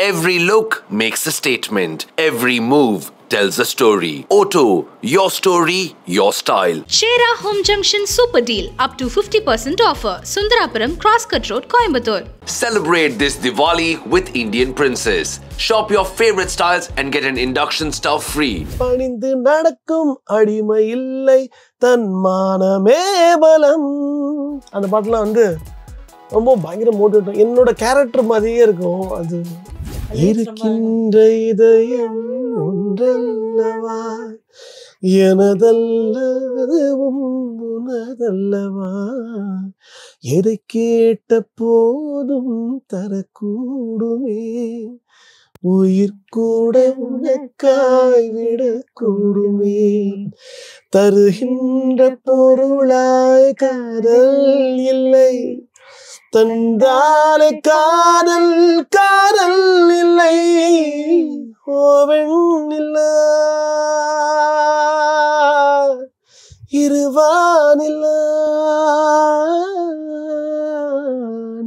Every look makes a statement. Every move tells a story. Auto, your story, your style. Shera Home Junction Super Deal. Up to 50% offer. Sundarapuram Crosscut Road, Coimbatore. Celebrate this Diwali with Indian Princess. Shop your favorite styles and get an induction stove free. பணிந்து நடக்கும் அடிமை இல்லை தன் மானமே பலம். அந்த பாட்டுலாம் வந்து ரொம்ப பயங்கர மோட்டிவேட். என்னோட கேரக்டர் மாதிரியே இருக்கும். அது இருக்கின்ற இதயம் ஒன்றல்லவா எனதல்லதுவும் உனதல்லவா எதை கேட்ட போதும் தரக்கூடுமே உயிர் கூட உனக்காய் விடக்கூடுமே தருகின்ற பொருளாய் காதல் இல்லை தந்தாலே காதல் காதல் இல்லை ஓவெண்ணில்லை இருவானில்லை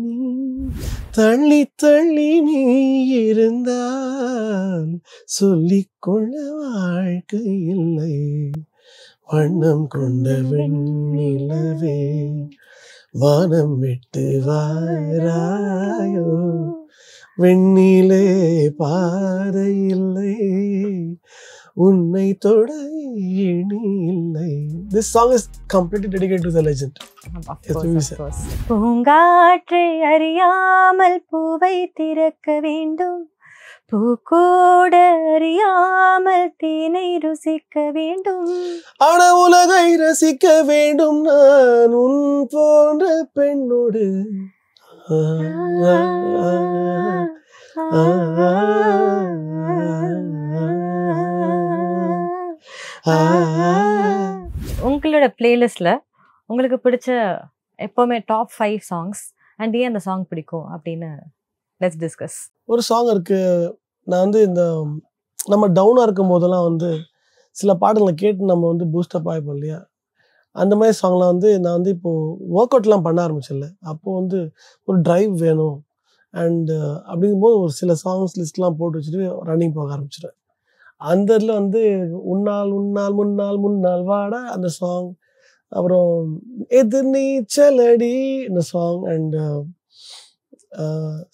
நீ தள்ளி தள்ளி நீ இருந்தால் சொல்லிக்கொள்ள வாழ்க்கை இல்லை வண்ணம் கொண்ட வெண்ணிலவே வானம் விட்டு வாராயோ வெண்ணிலே பாதை இல்லை உன்னை தொட இனி இல்லை. This song is completely dedicated to the legend. பூங்காற்றை அறியாமல் பூவை திறக்க வேண்டும் பூக்கூட அறியாமல் தேனை ருசிக்க வேண்டும் ஆன உலகை ரசிக்க வேண்டும் நான் உன் போன்ற பெண்ணோடு உங்களோட பிளேலிஸ்ட்ல உங்களுக்கு பிடிச்ச எப்பவுமே டாப் 5 சாங்ஸ் அண்ட் ஏன் அந்த சாங் பிடிக்கும் அப்படின்னு லெட்ஸ் டிஸ்கஸ். ஒரு சாங் இருக்கு. நான் வந்து இந்த நம்ம டவுனா இருக்கும் போதெல்லாம் வந்து சில பாடல்களை கேட்டு நம்ம வந்து பூஸ்டப் ஆகிப்போம் இல்லையா, அந்த மாதிரி சாங்லாம் வந்து நான் வந்து இப்போது ஒர்க் அவுட்லாம் பண்ண ஆரம்பிச்சிடல. அப்போது வந்து ஒரு ட்ரைவ் வேணும் அண்ட் அப்படிங்கும்போது ஒரு சில சாங்ஸ் லிஸ்ட்லாம் போட்டு வச்சுட்டு ரன்னிங் போக ஆரம்பிச்சிடுவேன். அந்த இதில் வந்து உன்னால் உன்னால் முன்னால் முன்னால் வாடா அந்த சாங், அப்புறம் எதிர் நீச்சலடி இந்த சாங் அண்ட்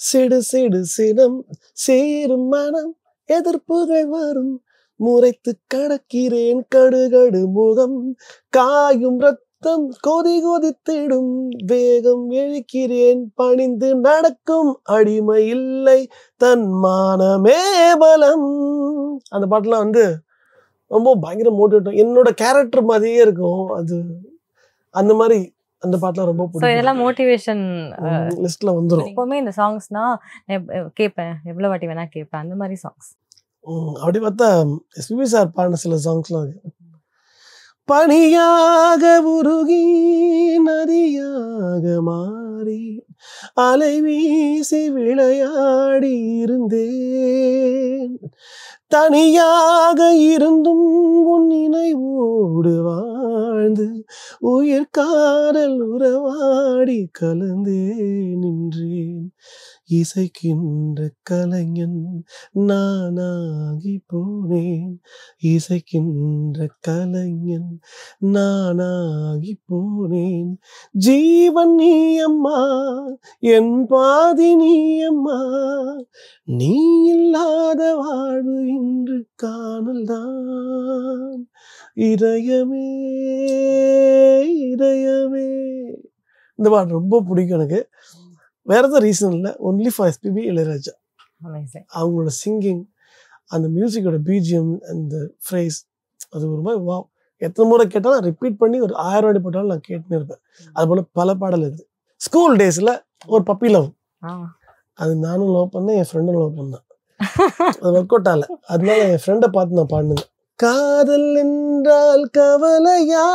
சிடு சிடு சினம் சேரும் மனம் எதிர்ப்புகள் வரும் முறைத்து கடக்கிறேன் கடுகடு முகம் காயும் ரத்தம் கொதி கொதித்திடும் வேகம் எழுக்கிறேன் பணிந்து நடக்கும் அடிமை இல்லை தன் மானமே பலம். அந்த பாட்டுலாம் வந்து ரொம்ப பயங்கர மோட்டிவேட். என்னோட கேரக்டர் மாதிரியே இருக்கும். அது அந்த மாதிரி அந்த பாட்டுலாம் ரொம்ப பிடிக்கும். இதெல்லாம் மோட்டிவேஷன் லிஸ்ட்ல வந்துடும். எப்பவுமே இந்த சாங்ஸ்னா கேட்பேன், எவ்வளோ வாட்டி வேணா கேட்பேன், அந்த மாதிரி சாங்ஸ். அப்படி பார்த்தா எஸ்பிபி சார் பாடின சில சாங்ஸ்லாம் இருக்கு. பனியாக உருகி நதியாக மாறி அலை வீசி விளையாடி இருந்தேன் தனியாக இருந்தும் உன் நினைவோடு வாழ்ந்து உயிர் காதல் உறவாடி கலந்தே நின்றேன் இசைக்கின்ற கலைஞன் நானாகி போனேன் இசைக்கின்ற கலைஞன் நானாகி போனேன் ஜீவன் நீ அம்மா என் பாதி நீ அம்மா நீ இல்லாத வாழ்வு இன்று காணல்தான் இதயமே இதயமே. இந்த பாட்டு ரொம்ப பிடிக்கும் எனக்கு. வேற எதுவும் ரீசன் இல்லை, ஒன்லி ஃபார் எஸ்பிபி இளையராஜா. அவங்களோட சிங்கிங், அந்த மியூசிக்கோட பிஜிஎம், அந்த ஃப்ரேஸ், அது ஒரு மாதிரி வா. எத்தனை முறை கேட்டாலும் ரிப்பீட் பண்ணி ஒரு 1000 வாட்டி போட்டாலும் நான் கேட்டுன்னு இருப்பேன். அது போல பல பாடல் இருக்குது. ஸ்கூல் டேஸில் ஒரு பப்பி லவ், அது நானும் லவ் பண்ணேன், என் ஃப்ரெண்டும் லவ் பண்ணேன். அது ஒர்க் அவுட் ஆகல, அதனால என் ஃப்ரெண்டை பார்த்து நான் பாடினேன். காதல் என்றால் கவலையா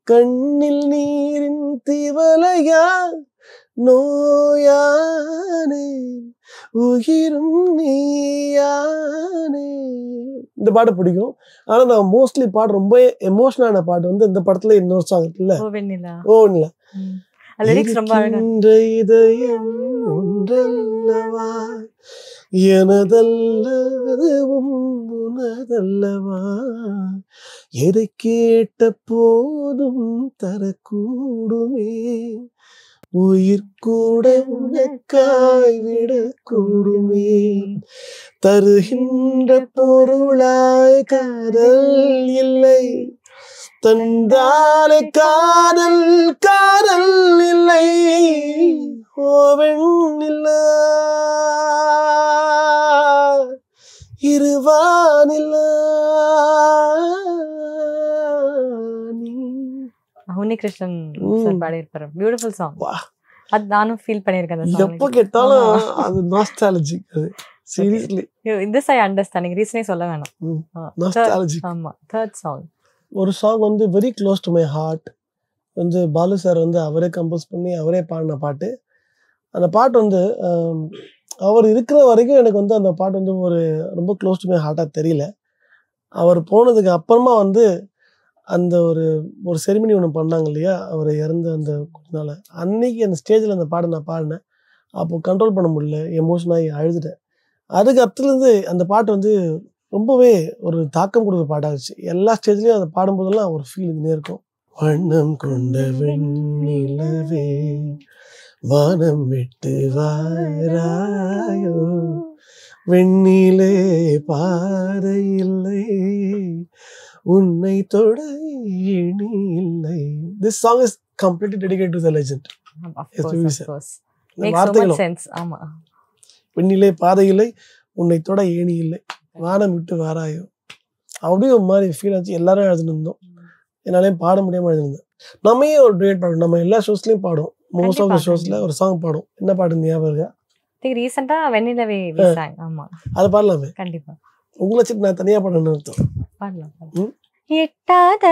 கண்ணில் நீரின் திவலையா நோயானே உயிரும் நீயானே. இந்த பாட்டு பிடிக்கும். ஆனா நான் மோஸ்ட்லி பாட்டு ரொம்ப எமோஷனலான பாட்டு வந்து இந்த படத்துல இன்னொரு சாங் இருக்குல்ல, ஓவெண்ணிலா. இதயம் ஒன்றல்லவா எனதல்லதுவும் உனதல்லவா, எதை கேட்ட போதும் தரக்கூடுமே, உயிர் கூட உனக்காய் விடக்கூடுமே, தருகின்ற பொருளாய் காதல் இல்லை, தந்தாலே காதல் காதல் இல்லை, ஓவெண்ணில்லா இருவானில்லா நீ. உன்னிகிருஷ்ணன் சார் பாடியிருப்பாரு. Beautiful song. அது நானும் ஃபீல் பண்ணியிருக்கேன். அந்த எப்போ கேட்டாலும் அது நாஸ்டாலஜிக். அது சீரியஸ்லி this I understand. நீங்க ரீசனே சொல்ல வேணாம். நாஸ்டாலஜிக். ஆமா. Third song. ஒரு சாங் வந்து very close to my heart. வந்து பாலு சார் வந்து அவரே கம்போஸ் பண்ணி அவரே பாடின பாட்டு. அந்த பாட்டு வந்து அவர் இருக்கிற வரைக்கும் எனக்கு வந்து அந்த பாட்டு வந்து ஒரு ரொம்ப க்ளோஸ் டு மை ஹார்ட்டாக தெரியல. அவர் போனதுக்கு அப்புறமா வந்து அந்த ஒரு செரிமனி ஒன்று பண்ணாங்க இல்லையா, அவர் இறந்த அந்த நாள் அன்னைக்கு அந்த ஸ்டேஜில் அந்த பாட்டை நான் பாடினேன். அப்போது கண்ட்ரோல் பண்ண முடியல, எமோஷனாகி அழுதுட்டேன். அதுக்கு அப்புறத்துலேருந்து அந்த பாட்டு வந்து ரொம்பவே ஒரு தாக்கம் கொடுக்குற பாட்டாகிடுச்சு. எல்லா ஸ்டேஜ்லேயும் அதை பாடும்போதெல்லாம் ஒரு ஃபீல் இருந்தே இருக்கும். வண்ணம் கொண்ட வெண்ணிலவே வானம் விட்டு வாராயோ, வெண்ணிலே பாதை இல்லை, உன்னை தொட இனி இல்லை. This song is completely dedicated to the legend. Of course. Makes so much sense. ஆமா. வெண்ணிலே பாதை இல்லை, உன்னை தொட ஏணி இல்லை, வானம் விட்டு வாராயோ. அப்படியே ஒரு மாதிரி ஃபீல் ஆச்சு. எல்லாரும் எழுதுன்னு இருந்தோம். என்னாலையும் பாட முடியாமல் எழுதிருந்தேன். நம்மையே ஒரு டேட் பாடும். நம்ம எல்லா ஷோஸ்லையும் பாடும். மோஸ்ட் ஆஃப் த ஷோஸ்ல ஒரு சாங் பாடும். என்ன பாட்டு ஞாபகம் இருக்கா? ரீசெண்டா வெண்ணிலவே சாங். ஆமா, அது பாடலாமே. கண்டிப்பா. உங்களை வச்சுட்டு நான் தனியா பாடணும்னு அர்த்தம். பாடலாம். எட்டாத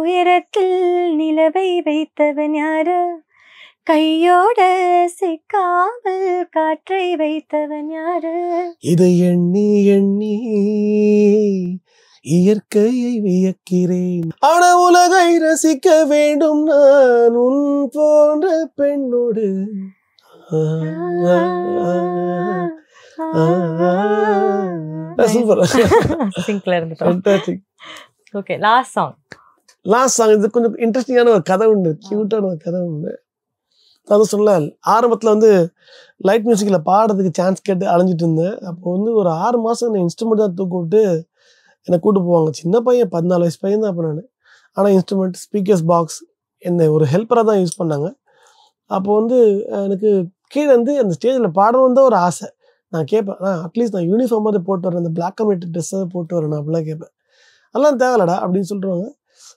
உயரத்தில் நிலவை வைத்தவன் யாரு, கையோட சிக்காமல் காற்றை வைத்தவன் யாரு, இதை எண்ணி எண்ணி இயற்கையை வியக்கிறேன், ஆன உலகை ரசிக்க வேண்டும் நான் உன் போன்ற பெண்ணோடு. சூப்பர், சிம்பிளா இருந்துச்சு. Okay, last song. இது கொஞ்சம் இன்ட்ரெஸ்டிங்கான ஒரு கதை உண்டு, கியூட்டான ஒரு கதை உண்டு. அது சொல்ல, ஆரம்பத்தில் வந்து லைட் மியூசிக்கில் பாடுறதுக்கு சான்ஸ் கேட்டு அலைஞ்சிட்டு இருந்தேன். அப்போ வந்து ஒரு 6 மாதம் என்னை இன்ஸ்ட்ருமெண்ட் தான் தூக்கி விட்டு என்னை கூப்பிட்டு போவாங்க. சின்ன பையன், 14 வயசு பையன் தான் அப்போ நான். ஆனால் இன்ஸ்ட்ருமெண்ட், ஸ்பீக்கர்ஸ் பாக்ஸ் என்னை ஒரு ஹெல்ப்பராக தான் யூஸ் பண்ணாங்க. அப்போ வந்து எனக்கு கீழே வந்து அந்த ஸ்டேஜில் பாடணுன்னு தான் ஒரு ஆசை. நான் கேட்பேன், அட்லீஸ்ட் நான் யூனிஃபார்மாக போட்டு வரேன், அந்த பிளாக் அண்ட் ஒயிட் ட்ரெஸ்ஸாக போட்டு வரேன் அப்படிலாம் கேட்பேன். அதெல்லாம் தேவையில்லடா அப்படின்னு சொல்லிடுவாங்க.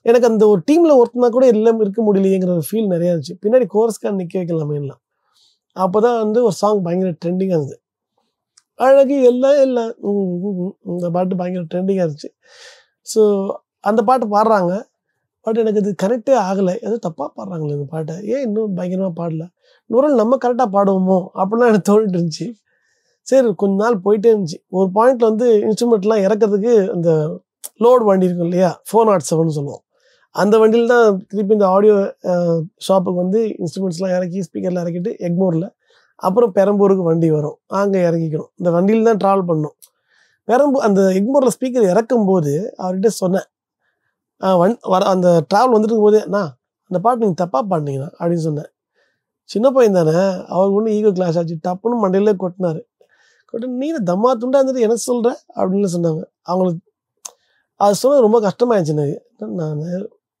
எனக்கு அந்த ஒரு டீமில் ஒருத்தனா கூட எல்லாம் இருக்க முடியலையேங்கிற ஒரு ஃபீல் நிறையா இருந்துச்சு. பின்னாடி கோரஸ்க்காக நிற்க வைக்கலாமேலாம். அப்போ தான் வந்து ஒரு சாங் பயங்கர ட்ரெண்டிங்காக இருந்தது. அழகு எல்லாம் எல்லாம் இந்த பாட்டு பயங்கர ட்ரெண்டிங்காக இருந்துச்சு. ஸோ அந்த பாட்டு பாடுறாங்க. பட் எனக்கு அது கரெக்டே ஆகலை. எதுவும் தப்பாக பாடுறாங்களே இந்த பாட்டை, ஏன் இன்னும் பயங்கரமாக பாடல, இன்னொரு நம்ம கரெக்டாக பாடுவோமோ அப்படிலாம் எனக்கு தோணிட்டு இருந்துச்சு. சரி, கொஞ்ச நாள் போயிட்டே இருந்துச்சு. ஒரு பாயிண்டில் வந்து இன்ஸ்ட்ருமெண்ட்லாம் இறக்கிறதுக்கு அந்த லோடு வண்டி இருக்கும் இல்லையா, 407 சொல்லுவோம். அந்த வண்டியில் தான் திருப்பி இந்த ஆடியோ ஷாப்புக்கு வந்து இன்ஸ்ட்ருமெண்ட்ஸ்லாம் இறக்கி ஸ்பீக்கரில் இறக்கிட்டு எக்மோரில், அப்புறம் பெரம்பூருக்கு வண்டி வரும், அங்கே இறங்கிக்கணும். இந்த வண்டியில் தான் ட்ராவல் பண்ணணும். அந்த எக்மோரில் ஸ்பீக்கர் இறக்கும் போது அவர்கிட்ட சொன்னேன், அந்த ட்ராவல் வந்துட்டு இருக்கும்போதே, அந்த பாட்டு நீங்கள் தப்பாக பாடினீங்கண்ணா அப்படின்னு சொன்னேன். சின்ன பையன் தானே, அவருக்கு ஒன்று ஈகோ கிளாஸ் ஆச்சு, டப்புன்னு மண்டையிலே கொட்டினார். நீ தம்மா துண்டா இருந்துட்டு என்ன சொல்கிற அப்படின்னு சொன்னாங்க. அவங்களுக்கு அது சொன்னது ரொம்ப கஷ்டமாயிடுச்சு எனக்கு. நான்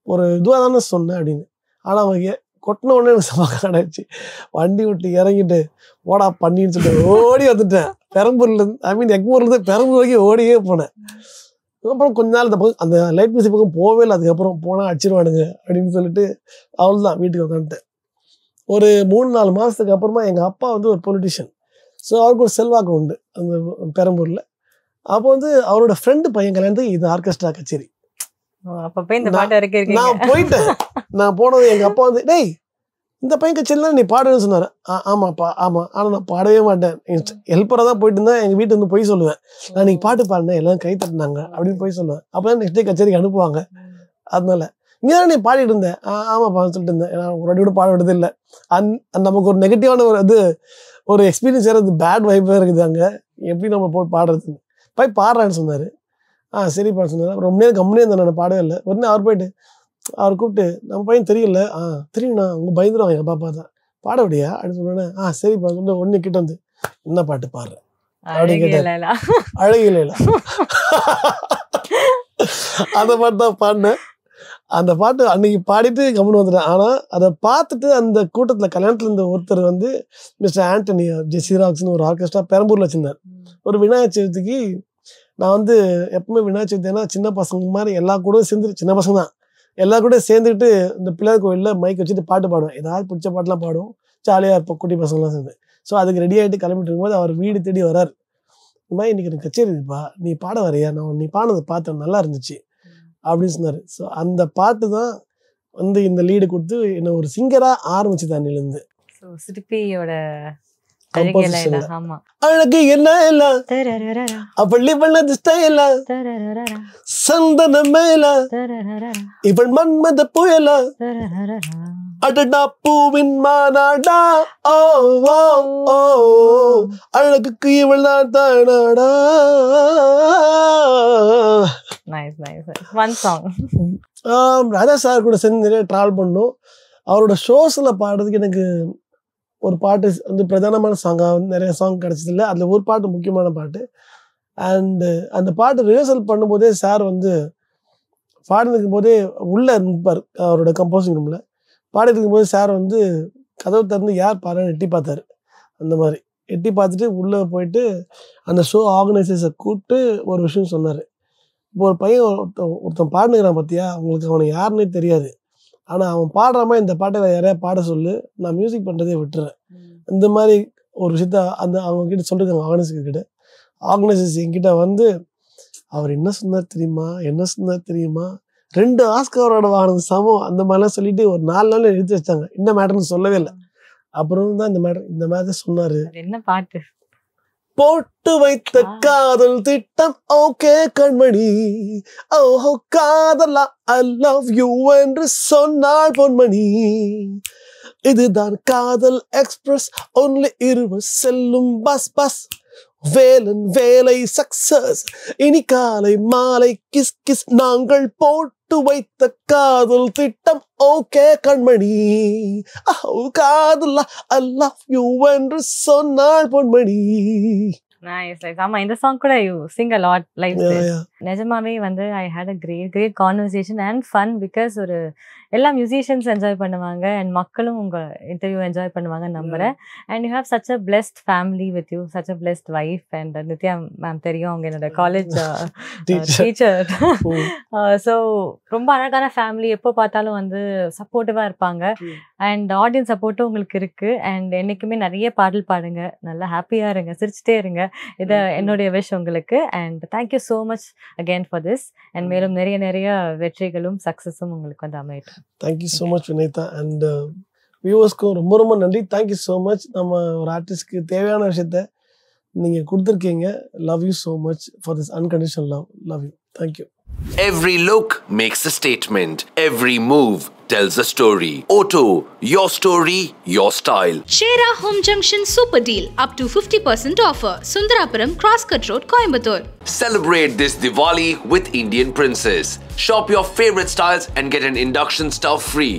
ஒரு இதுவாக தானே சொன்னேன் அப்படின்னு. ஆனால் அவங்க கொட்டின உடனே எனக்கு சமாளிச்சு வண்டி விட்டு இறங்கிட்டு ஓடா பண்ணின்னு சொல்லிட்டு ஓடி வந்துட்டேன். பெரம்பூர்லேருந்து எக்மூர்லேருந்து பெரம்பூர் வரைக்கும் ஓடியே போனேன். அப்புறம் கொஞ்ச நாள் இந்த பக்கம் அந்த லைட் மியூசிக் பக்கம் போவே இல்லை. அதுக்கப்புறம் போனால் அடிச்சிருவானுங்க அப்படின்னு சொல்லிட்டு அவ்வளோதான் வீட்டுக்கு உட்காந்துட்டேன். ஒரு 3-4 மாதத்துக்கு அப்புறமா எங்கள் அப்பா வந்து ஒரு பொலிட்டிஷியன். ஸோ அவருக்கு ஒரு செல்வாக்கு உண்டு அந்த பெரம்பூரில். அப்போ வந்து அவரோட ஃப்ரெண்டு பையன் கல்யாணத்துக்கு இது ஆர்கெஸ்ட்ரா கச்சேரி. நான் போயிட்டேன். நான் போனது எங்கள் அப்பா வந்து, டேய் இந்த பையன் கச்சேரிலாம் நீ பாடுன்னு சொன்னார். ஆமாப்பா ஆமாம். ஆனால் நான் பாடவே மாட்டேன், ஹெல்ப்பராக தான் போயிட்டு இருந்தேன். எங்கள் வீட்டு வந்து போய் சொல்லுவேன், நான் நீங்கள் பாட்டு பாடினேன், எல்லாம் கை தட்டினாங்க அப்படின்னு போய் சொல்லுவேன். அப்போ தான் நெக்ஸ்ட் டே கச்சேரிக்கு அனுப்புவாங்க. அதனால இங்கே தான் நீ பாடிட்டு இருந்தேன். ஆமாப்பான்னு சொல்லிட்டு இருந்தேன். ஏன்னா ஒரு வாட்டி கூட பாட விடுறது இல்லை. நமக்கு ஒரு நெகட்டிவான ஒரு எக்ஸ்பீரியன்ஸ் ஏறது, பேட் வைப்பாக இருக்குது அங்கே. எப்படி நம்ம போய் பாடுறதுன்னு போய் பாடுறான்னு சொன்னார். சரிப்பா சொன்னார். ரொம்ப நேரம் கம்முனே இருந்தேன், நான் பாடவே இல்லை. உடனே அவர் போயிட்டு அவர் கூப்பிட்டு நம்ம பையன் தெரியல, தெரியுண்ணா உங்க பயந்துருவாங்க எங்கள் பாப்பா தான், பாட விடியா அப்படின்னு சொன்னோன்னே சரிப்பா சொன்ன. உடனே கிட்ட வந்து என்ன பாட்டு பாடுறேன் அப்படின்னு கேட்டார். அழகில அந்த பாட்டு தான் பாடினேன். அந்த பாட்டு அன்னைக்கு பாடிட்டு கம்முன்னு வந்துட்டேன். ஆனால் அதை பார்த்துட்டு அந்த கூட்டத்தில் கல்யாணத்தில் இருந்த ஒருத்தர் வந்து மிஸ்டர் ஆண்டனி ஜெசிராக்ஸ்னு ஒரு ஆர்கெஸ்ட்ரா பெரம்பூரில் வச்சிருந்தார். ஒரு விநாயகர் சதுர்த்திக்கு நான் வந்து எப்பவுமே விநாயகர் சதுர்த்தினா சின்ன பசங்க மாதிரி எல்லா கூட சேர்ந்து, சின்ன பசங்க தான் எல்லா கூட சேர்ந்துக்கிட்டு இந்த பிள்ளையார் கோயிலில் மைக் வச்சுட்டு பாட்டு பாடுவேன். ஏதாவது பிடிச்ச பாட்டெலாம் பாடுவோம், ஜாலியாக இருப்போம் குட்டி பசங்களாம் சேர்ந்து. ஸோ அதுக்கு ரெடி ஆகிட்டு கிளம்பிட்டு இருக்கும்போது அவர் வீடு தேடி வரார். இந்த மாதிரி இன்னைக்கு எனக்கு கச்சேரி இருக்குப்பா, நீ பாட வரையா, நான் நீ பாடுனதை பார்த்தேன் நல்லா இருந்துச்சு அப்படின்னு சொன்னார். ஸோ அந்த பாட்டு தான் வந்து இந்த லீடு கொடுத்து என்ன ஒரு சிங்கராக ஆரம்பிச்சு தண்ணிலேருந்து. சிற்பியோட அழகு என்ன எல்லாம் அவள் இவளது ஸ்டைல சந்தன மேல இவள் மன்மத புயல அடடா பூவின் மாநாடா ஓ ஓ ஓ அழகுக்கு இவள் தான் தானாடா. ராஜா சார் கூட சேர்ந்து நிறைய ட்ராவல் பண்ணோம். அவரோட ஷோஸ்ல பாடுறதுக்கு எனக்கு ஒரு பாட்டு வந்து பிரதானமான சாங்காக நிறைய சாங் கிடச்சதில்லை. அதில் ஒரு பாட்டு முக்கியமான பாட்டு. அண்டு அந்த பாட்டு ரிஹர்சல் பண்ணும்போதே சார் வந்து பாடிருக்கும் போதே உள்ளே இருப்பார் அவரோட கம்போசிங் ரூமில். பாடிருக்கும் போது சார் வந்து கதவு திறந்து யார் பாடுறேன்னு எட்டி பார்த்தாரு. அந்த மாதிரி எட்டி பார்த்துட்டு உள்ளே போயிட்டு அந்த ஷோ ஆர்கனைசர்ஸை கூப்பிட்டு ஒரு விஷயம் சொன்னார். இப்போ ஒரு பையன் ஒருத்தன் பாடுனுக்கிறான் பார்த்தியா, அவங்களுக்கு அவனை யாருன்னே தெரியாது, ஆனால் அவன் பாடுறாம இந்த பாட்டை யாரையா பாட சொல்லு, நான் மியூசிக் பண்ணுறதே விட்டுறேன். இந்த மாதிரி ஒரு விஷயத்த அந்த அவங்க கிட்ட சொல்லிருக்காங்க ஆர்கனைசர்கிட்ட. ஆர்கனைசர்ஸ் என்கிட்ட வந்து அவர் என்ன சொன்னார் தெரியுமா 2 ஆஸ்கர் அவார்டு வாங்கினது சமம் அந்த மாதிரிலாம் சொல்லிட்டு ஒரு 4 நாள் எடுத்து வச்சாங்க. இந்த மேட்டர்னு சொல்லவே இல்லை. அப்புறம் தான் இந்த மேட்டர் சொன்னாரு. என்ன பாட்டு? போட்டு வைத்த காதல் திட்டம் ஓகே கண்மணி, ஓஹோ காதலா ஐ லவ் யூ என்று சொன்னாள் பொன்மணி, இதுதான் காதல் எக்ஸ்பிரஸ் ஒன்லி இருவர் செல்லும் பஸ் பஸ், வேலன் வேலை சக்சஸ் இனி காலை மாலை கிஸ் கிஸ், நாங்கள் போட்டு வைத்த காதல் திட்டம் ஓகே கண்மணி, ஓ காதலா ஐ லவ் யூ என்று சொன்னாள் பொன்மணி. ஆமா, இந்த சாங் கூட you sing a lot live. நிஜமாவே வந்து I hate a great conversation and fun because ஒரு எல்லா மியூசிஷியன்ஸ் என்ஜாய் பண்ணுவாங்க அண்ட் மக்களும் உங்க இன்டர்வியூ என்ஜாய் பண்ணுவாங்க நம்புறேன். And you have such a blessed family with you, such a blessed wife. And Nithya ma'am தெரியும், அவங்க என்னோட காலேஜ் டீச்சர். ஸோ ரொம்ப அழகான ஃபேமிலி, எப்போ பார்த்தாலும் வந்து சப்போர்ட்டிவாக இருப்பாங்க. அண்ட் ஆடியன்ஸ் சப்போர்ட்டும் உங்களுக்கு இருக்கு. அண்ட் என்னைக்குமே நிறைய பாடல் பாடுங்க, நல்லா ஹாப்பியாக இருங்க, சிரிச்சுட்டே இருங்க. இதை என்னுடைய விஷ் உங்களுக்கு. And thank you so much again for this. And மேலும் நிறைய வெற்றிகளும் சக்ஸஸும் உங்களுக்கு வந்து அமையட்டும். Thank you so much Vineetha. And வியூவர்ஸ்க்கும் ரொம்ப நன்றி. Thank you so much. நம்ம ஒரு ஆர்டிஸ்ட்க்கு தேவையான விஷயத்த நீங்கள் கொடுத்துருக்கீங்க. Love you so much for this unconditional love. Love you. Thank you. Every look makes a statement. Every move tells a story. Auto, your story, your style. Shera Home Junction Super Deal up to 50% offer. Sundarapuram Crosscut Road, Coimbatore. Celebrate this Diwali with Indian Princess. Shop your favorite styles and get an induction stove free.